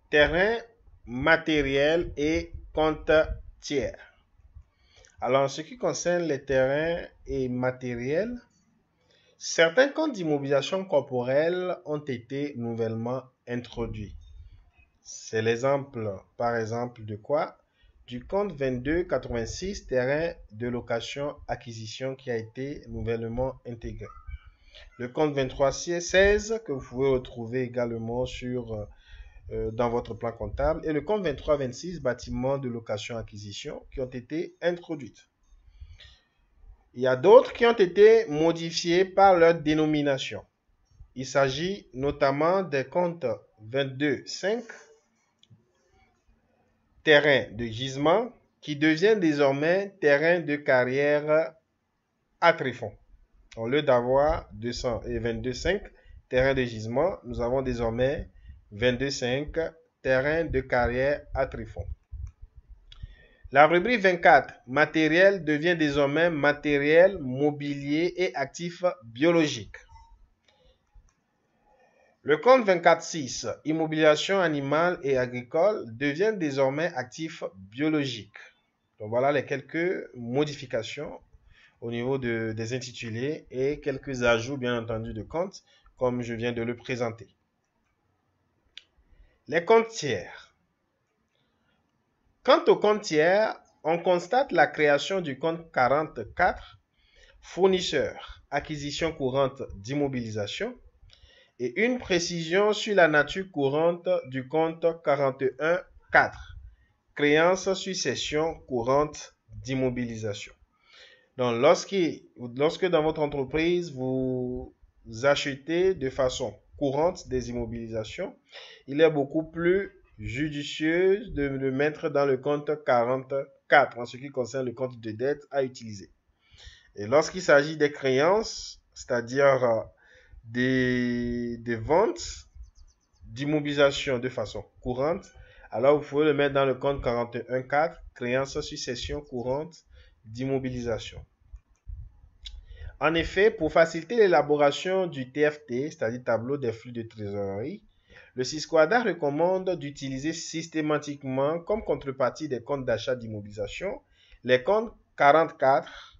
terrain, matériel et compte tiers. Alors, en ce qui concerne les terrains et matériels, certains comptes d'immobilisation corporelle ont été nouvellement introduits. C'est l'exemple, par exemple, de quoi? Du compte 2286 terrain de location acquisition qui a été nouvellement intégré. Le compte 2316 que vous pouvez retrouver également dans votre plan comptable et le compte 2326 bâtiment de location acquisition qui ont été introduites. Il y a d'autres qui ont été modifiés par leur dénomination. Il s'agit notamment des comptes 22.5 terrain de gisement qui devient désormais terrain de carrière à tréfonds. Au lieu d'avoir 222.5 terrain de gisement, nous avons désormais 22.5 terrain de carrière à tréfonds. La rubrique 24, matériel, devient désormais matériel, mobilier et actifs biologiques. Le compte 24.6, immobilisation animale et agricole, devient désormais actif biologique. Donc voilà les quelques modifications au niveau des intitulés et quelques ajouts bien entendu de comptes comme je viens de le présenter. Les comptes tiers. Quant aux comptes tiers, on constate la création du compte 44, fournisseur, acquisition courante d'immobilisation, et une précision sur la nature courante du compte 41.4, créance sur cession courante d'immobilisation. Donc, lorsque dans votre entreprise, vous achetez de façon courante des immobilisations, il est beaucoup plus judicieux de le mettre dans le compte 44 en ce qui concerne le compte de dette à utiliser. Et lorsqu'il s'agit des créances, c'est-à-dire des ventes d'immobilisation de façon courante, alors vous pouvez le mettre dans le compte 41.4, créance sur cession courante d'immobilisation. En effet, pour faciliter l'élaboration du TFT, c'est-à-dire tableau des flux de trésorerie, le Sisquadra recommande d'utiliser systématiquement comme contrepartie des comptes d'achat d'immobilisation les comptes 44,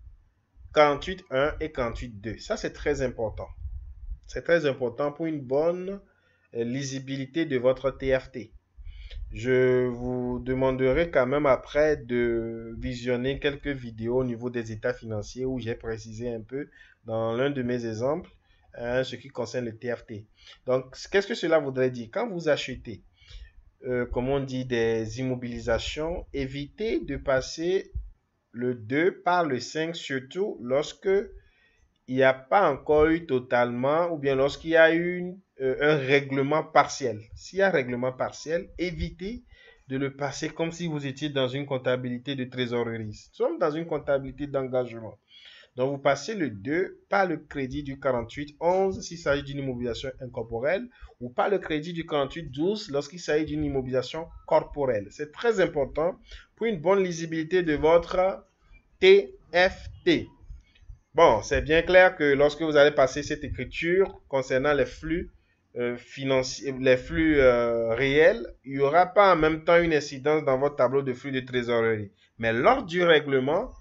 48.1 et 48.2. Ça, c'est très important. C'est très important pour une bonne lisibilité de votre TFT. Je vous demanderai quand même après de visionner quelques vidéos au niveau des états financiers où j'ai précisé un peu dans l'un de mes exemples ce qui concerne le TFT. Donc, qu'est-ce que cela voudrait dire? Quand vous achetez, comme on dit, des immobilisations, évitez de passer le 2 par le 5, surtout lorsque il n'y a pas encore eu totalement, ou bien lorsqu'il y a eu un règlement partiel. S'il y a un règlement partiel, évitez de le passer comme si vous étiez dans une comptabilité de trésorerie. Nous sommes dans une comptabilité d'engagement. Donc, vous passez le 2 par le crédit du 48.11 s'il s'agit d'une immobilisation incorporelle ou par le crédit du 48.12 lorsqu'il s'agit d'une immobilisation corporelle. C'est très important pour une bonne lisibilité de votre TFT. Bon, c'est bien clair que lorsque vous allez passer cette écriture concernant les flux financiers, les flux réels, il n'y aura pas en même temps une incidence dans votre tableau de flux de trésorerie. Mais lors du règlement,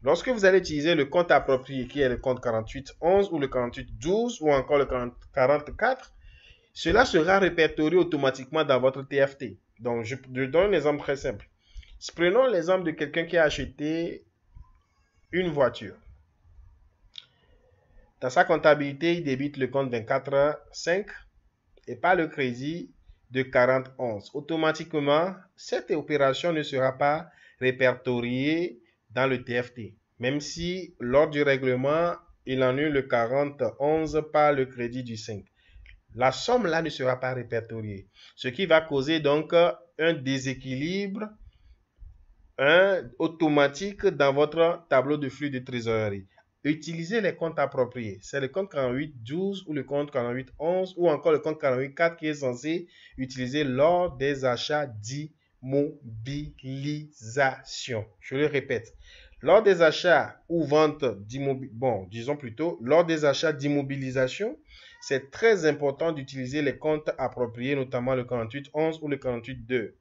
lorsque vous allez utiliser le compte approprié qui est le compte 48.11 ou le 48.12 ou encore le 44, cela sera répertorié automatiquement dans votre TFT. Donc, je donne un exemple très simple. Prenons l'exemple de quelqu'un qui a acheté une voiture. Dans sa comptabilité, il débite le compte 24.5 et pas le crédit de 40.11. Automatiquement, cette opération ne sera pas répertoriée dans le TFT, même si lors du règlement, il annule le 40.11 par le crédit du 5. La somme là ne sera pas répertoriée, ce qui va causer donc un déséquilibre automatique dans votre tableau de flux de trésorerie. Utilisez les comptes appropriés. C'est le compte 48.12 ou le compte 48.11 ou encore le compte 48.4 qui est censé utiliser lors des achats d'immobilisation. Je le répète. Lors des achats ou ventes d'immobilisation, lors des achats d'immobilisation, c'est très important d'utiliser les comptes appropriés, notamment le 4811 ou le 48.2.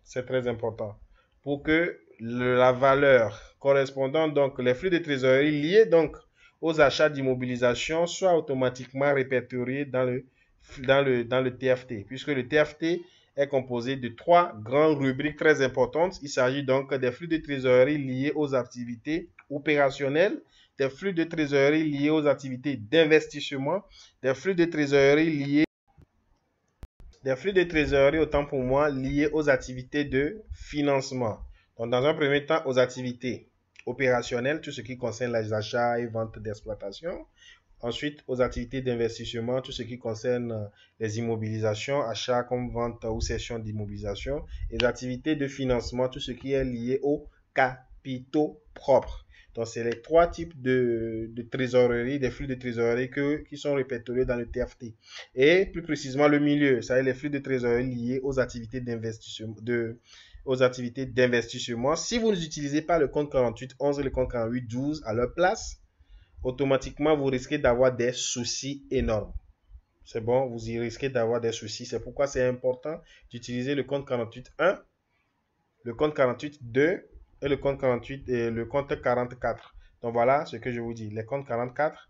C'est très important pour que la valeur correspondant, donc les flux de trésorerie liés donc aux achats d'immobilisation soient automatiquement répertoriés dans le TFT, puisque le TFT est composé de trois grandes rubriques très importantes. Il s'agit donc des flux de trésorerie liés aux activités opérationnelles, des flux de trésorerie liés aux activités d'investissement, des flux de trésorerie autant pour moi, liés aux activités de financement. Donc, dans un premier temps, aux activités opérationnelles, tout ce qui concerne les achats et ventes d'exploitation. Ensuite, aux activités d'investissement, tout ce qui concerne les immobilisations, achats comme vente ou cession d'immobilisation. Et les activités de financement, tout ce qui est lié aux capitaux propres. Donc, c'est les trois types de trésorerie, des flux de trésorerie qui sont répertoriés dans le TFT. Et plus précisément, le milieu, c'est-à-dire les flux de trésorerie liés aux activités d'investissement. Si vous n'utilisez pas le compte 4811 et le compte 4812 à leur place, automatiquement, vous risquez d'avoir des soucis énormes. C'est bon, vous y risquez d'avoir des soucis. C'est pourquoi c'est important d'utiliser le compte 48.1, le compte 48.2 et le compte 48 et le compte 44. Donc voilà ce que je vous dis. Les comptes 44,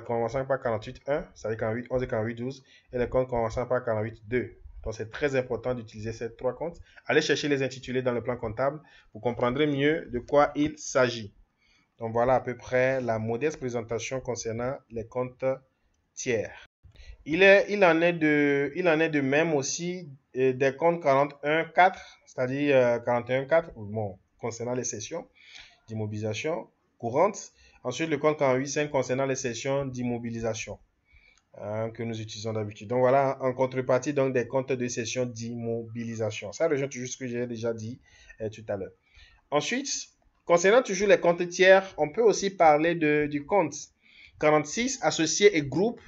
commençant par 48.1, c'est-à-dire 48.11 et 48.12, et les comptes commençant par 48.2. Donc c'est très important d'utiliser ces trois comptes. Allez chercher les intitulés dans le plan comptable. Vous comprendrez mieux de quoi il s'agit. Donc voilà à peu près la modeste présentation concernant les comptes tiers. Il en est de même aussi des comptes 41.4, c'est-à-dire 41.4, bon, concernant les sessions d'immobilisation courantes. Ensuite, le compte 48.5 concernant les sessions d'immobilisation que nous utilisons d'habitude. Donc voilà, en contrepartie donc des comptes de session d'immobilisation. Ça rejoint toujours ce que j'ai déjà dit tout à l'heure. Ensuite, concernant toujours les comptes tiers, on peut aussi parler du compte 46, associés et groupes,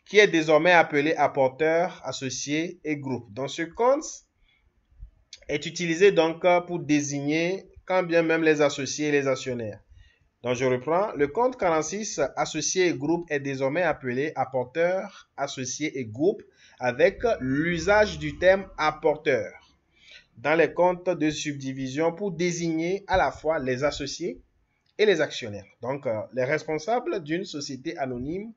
qui est désormais appelé apporteur, associé et groupe. Donc, ce compte est utilisé donc pour désigner quand bien même les associés et les actionnaires. Donc, je reprends. Le compte 46, associé et groupe, est désormais appelé apporteur, associé et groupe avec l'usage du terme apporteur dans les comptes de subdivision pour désigner à la fois les associés et les actionnaires. Donc, les responsables d'une société anonyme,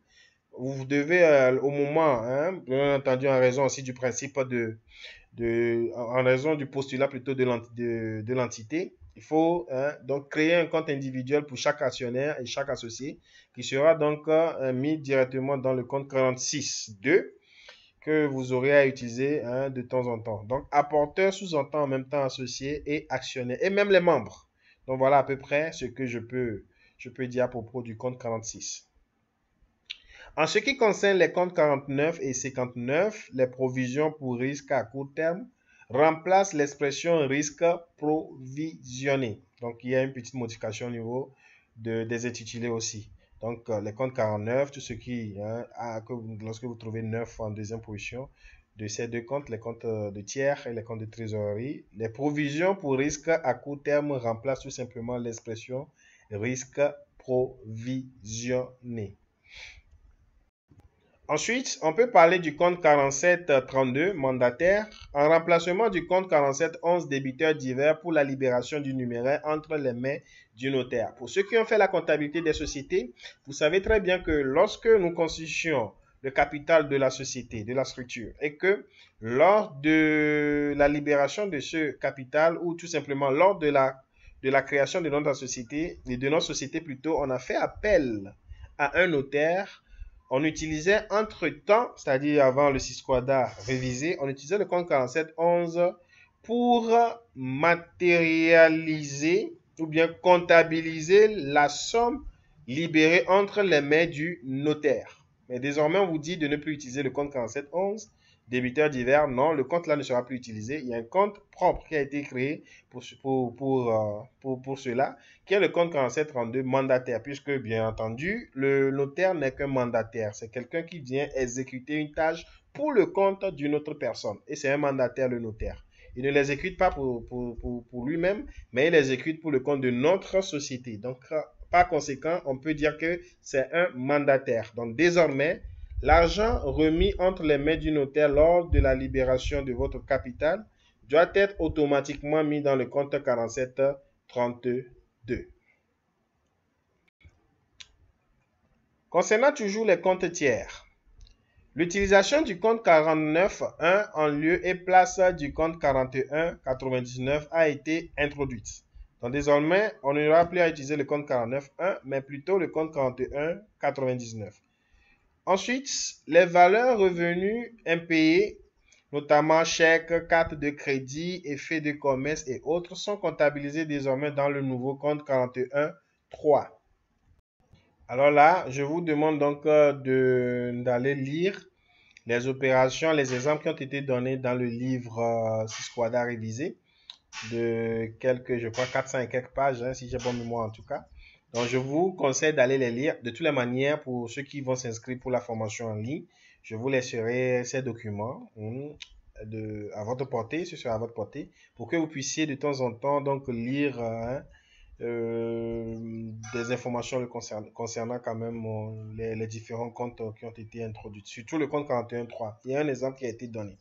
vous devez au moment, bien entendu en raison aussi du principe en raison du postulat plutôt de l'entité, il faut donc créer un compte individuel pour chaque actionnaire et chaque associé qui sera donc mis directement dans le compte 46.2 que vous aurez à utiliser de temps en temps. Donc, apporteur sous-entend en même temps associé et actionnaire, et même les membres. Donc, voilà à peu près ce que je peux dire à propos du compte 46. En ce qui concerne les comptes 49 et 59, les provisions pour risque à court terme remplacent l'expression risque provisionné. Donc, il y a une petite modification au niveau des intitulés aussi. Donc, les comptes 49, tout ce qui, lorsque vous trouvez 9 en deuxième position de ces deux comptes, les comptes de tiers et les comptes de trésorerie, les provisions pour risque à court terme remplacent tout simplement l'expression risque provisionné. Ensuite, on peut parler du compte 4732, mandataire, en remplacement du compte 4711, débiteur divers pour la libération du numéraire entre les mains du notaire. Pour ceux qui ont fait la comptabilité des sociétés, vous savez très bien que lorsque nous constituons le capital de la société, de la structure, et que lors de la libération de ce capital ou tout simplement lors de la création de notre société, plutôt, on a fait appel à un notaire. On utilisait entre-temps, c'est-à-dire avant le Sisquada révisé, on utilisait le compte 4711 pour matérialiser ou bien comptabiliser la somme libérée entre les mains du notaire. Mais désormais, on vous dit de ne plus utiliser le compte 4711, débiteur divers. Non, le compte là ne sera plus utilisé. Il y a un compte propre qui a été créé pour cela, qui est le compte 4732 mandataire, puisque bien entendu, le notaire n'est qu'un mandataire. C'est quelqu'un qui vient exécuter une tâche pour le compte d'une autre personne. Et c'est un mandataire, le notaire. Il ne l'exécute pas pour lui-même, mais il l'exécute pour le compte de notre société. Donc, par conséquent, on peut dire que c'est un mandataire. Donc, désormais, L'argent remis entre les mains du notaire lors de la libération de votre capital doit être automatiquement mis dans le compte 4732. Concernant toujours les comptes tiers, l'utilisation du compte 49.1 en lieu et place du compte 41.99 a été introduite. Donc désormais, on n'aura plus à utiliser le compte 49.1, mais plutôt le compte 41.99. Ensuite, les valeurs revenus impayés, notamment chèques, cartes de crédit, effets de commerce et autres, sont comptabilisés désormais dans le nouveau compte 41.3. Alors là, je vous demande donc d'aller lire les opérations, les exemples qui ont été donnés dans le livre Sisquadra révisé de quelques, je crois, 400 et quelques pages, si j'ai bonne mémoire en tout cas. Donc, je vous conseille d'aller les lire. De toutes les manières, pour ceux qui vont s'inscrire pour la formation en ligne, je vous laisserai ces documents à votre portée, ce sera à votre portée, pour que vous puissiez de temps en temps donc lire des informations concernant quand même les différents comptes qui ont été introduits, surtout le compte 41.3. Il y a un exemple qui a été donné.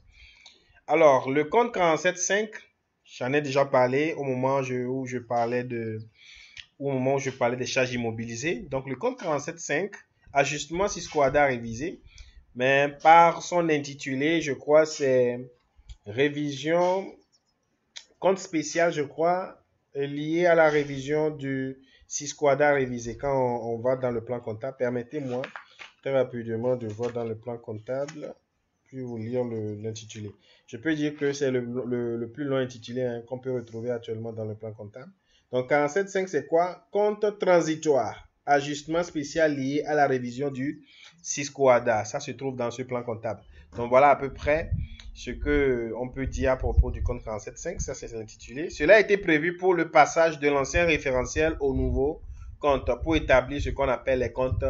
Alors, le compte 47.5, j'en ai déjà parlé au moment où je parlais des charges immobilisées. Donc, le compte 47.5, ajustement Sisquadra révisé, mais par son intitulé, je crois, c'est révision, compte spécial, je crois, lié à la révision du Sisquadra révisé. Quand on va dans le plan comptable, permettez-moi très rapidement de voir dans le plan comptable, puis vous lire l'intitulé. Je peux dire que c'est le plus long intitulé qu'on peut retrouver actuellement dans le plan comptable. Donc 47.5, c'est quoi? Compte transitoire, ajustement spécial lié à la révision du Sisquadra. Ça se trouve dans ce plan comptable. Donc voilà à peu près ce qu'on peut dire à propos du compte 47.5. Ça, c'est l'intitulé. Cela a été prévu pour le passage de l'ancien référentiel au nouveau compte pour établir ce qu'on appelle les comptes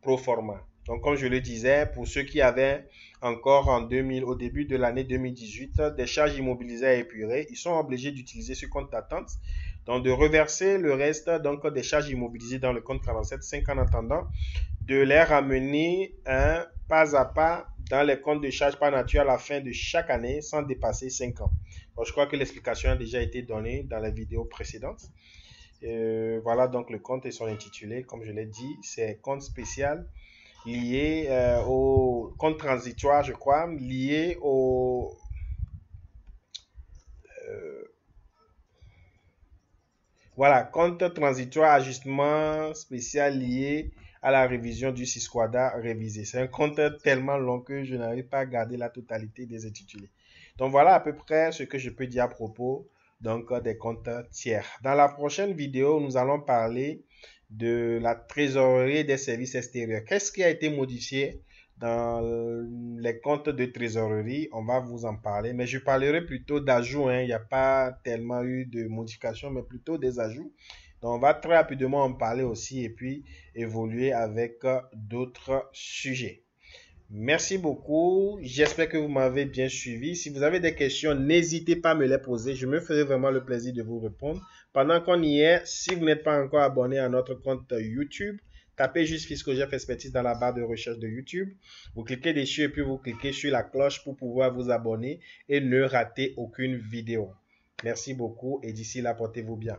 pro forma. Donc, comme je le disais, pour ceux qui avaient encore au début de l'année 2018, des charges immobilisées à épurer, ils sont obligés d'utiliser ce compte d'attente, donc de reverser le reste donc, des charges immobilisées dans le compte 47.5 en attendant de les ramener pas à pas dans les comptes de charges par nature à la fin de chaque année sans dépasser 5 ans. Donc, je crois que l'explication a déjà été donnée dans la vidéo précédente. Voilà donc le compte et son intitulé, comme je l'ai dit, c'est compte spécial lié au compte transitoire, je crois, lié au voilà, compte transitoire, ajustement spécial lié à la révision du Sisquadra révisé. C'est un compte tellement long que je n'arrive pas à garder la totalité des intitulés. Donc voilà à peu près ce que je peux dire à propos donc, des comptes tiers. Dans la prochaine vidéo, nous allons parler de la trésorerie des services extérieurs. Qu'est-ce qui a été modifié dans les comptes de trésorerie? On va vous en parler, mais je parlerai plutôt d'ajouts. Il n'y a pas tellement eu de modifications, mais plutôt des ajouts. Donc, on va très rapidement en parler aussi et puis évoluer avec d'autres sujets. Merci beaucoup. J'espère que vous m'avez bien suivi. Si vous avez des questions, n'hésitez pas à me les poser. Je me ferai vraiment le plaisir de vous répondre. Pendant qu'on y est, si vous n'êtes pas encore abonné à notre compte YouTube, tapez juste Fiscogef Expertise dans la barre de recherche de YouTube. Vous cliquez dessus et puis vous cliquez sur la cloche pour pouvoir vous abonner et ne rater aucune vidéo. Merci beaucoup et d'ici là, portez-vous bien.